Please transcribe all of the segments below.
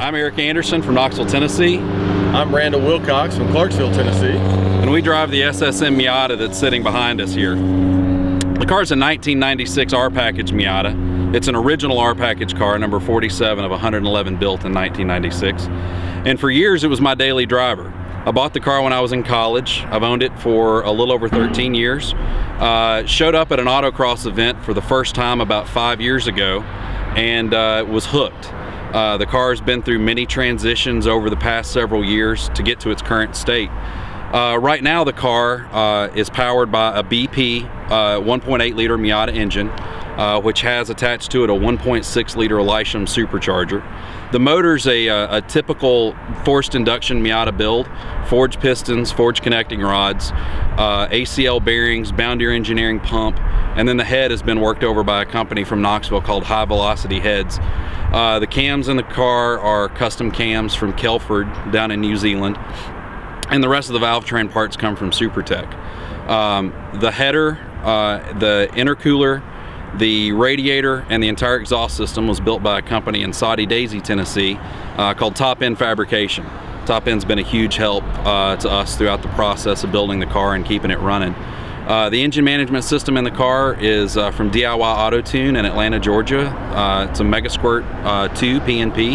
I'm Eric Anderson from Knoxville, Tennessee. I'm Randall Wilcox from Clarksville, Tennessee. And we drive the SSM Miata that's sitting behind us here. The car's a 1996 R-Package Miata. It's an original R-Package car, number 47 of 111 built in 1996. And for years it was my daily driver. I bought the car when I was in college. I've owned it for a little over 13 years. Showed up at an autocross event for the first time about 5 years ago and was hooked. The car has been through many transitions over the past several years to get to its current state. Right now the car is powered by a BP 1.8 liter Miata engine, which has attached to it a 1.6 liter Elysium supercharger. The motor's a typical forced induction Miata build: forged pistons, forged connecting rods, ACL bearings, Boundier engineering pump, and then the head has been worked over by a company from Knoxville called High Velocity Heads. The cams in the car are custom cams from Kelford down in New Zealand, and the rest of the valve train parts come from Supertech. The header, the intercooler, the radiator, and the entire exhaust system was built by a company in Soddy Daisy, Tennessee called Top End Fabrication. Top End's been a huge help to us throughout the process of building the car and keeping it running. The engine management system in the car is from DIY Auto Tune in Atlanta, Georgia. It's a Mega Squirt 2 PNP.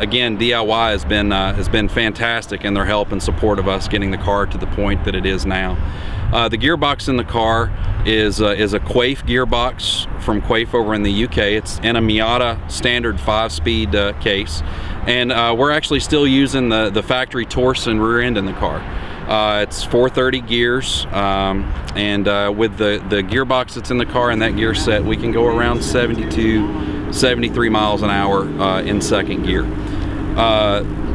Again, DIY has been fantastic in their help and support of us getting the car to the point that it is now. The gearbox in the car is a Quaife gearbox from Quaife over in the UK. It's in a Miata standard 5-speed case, and we're actually still using the factory Torsen rear end in the car. It's 430 gears, and with the gearbox that's in the car and that gear set, we can go around 72, 73 miles an hour in second gear.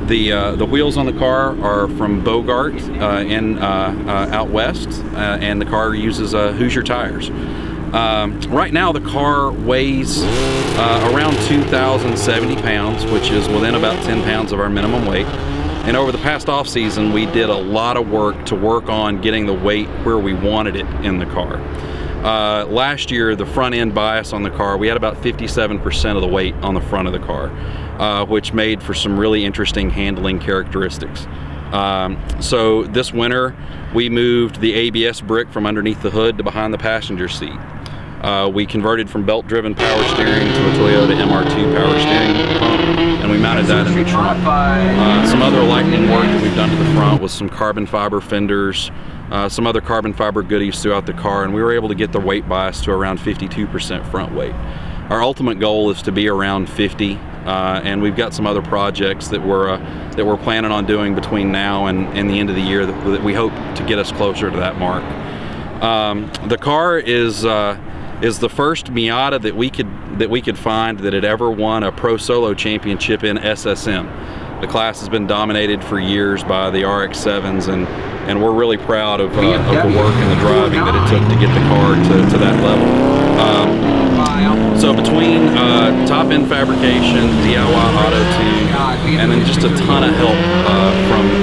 The wheels on the car are from Bogart out west, and the car uses Hoosier tires. Right now the car weighs around 2,070 pounds, which is within about 10 pounds of our minimum weight. And over the past off season, we did a lot of work to work on getting the weight where we wanted it in the car. Last year, the front end bias on the car, we had about 57% of the weight on the front of the car, which made for some really interesting handling characteristics. So this winter, we moved the ABS brick from underneath the hood to behind the passenger seat. We converted from belt-driven power steering to a Toyota MR2 power steering pump, and we mounted that in the trunk. Some other lightning work that we've done to the front was some carbon fiber fenders, some other carbon fiber goodies throughout the car, and we were able to get the weight bias to around 52% front weight. Our ultimate goal is to be around 50, and we've got some other projects that we're planning on doing between now and the end of the year that we hope to get us closer to that mark. The car is the first Miata that we could find that had ever won a Pro Solo Championship in SSM. The class has been dominated for years by the RX-7s, and we're really proud of the work and the driving that it took to get the car to that level. So between Top End Fabrication, DIY Auto Tune, and then just a ton of help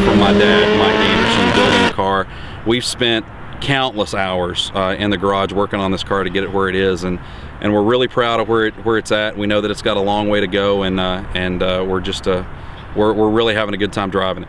from my dad, Mike Anderson, building the car, we've spent countless hours in the garage working on this car to get it where it is, and we're really proud of where it's at. We know that it's got a long way to go, and we're really having a good time driving it.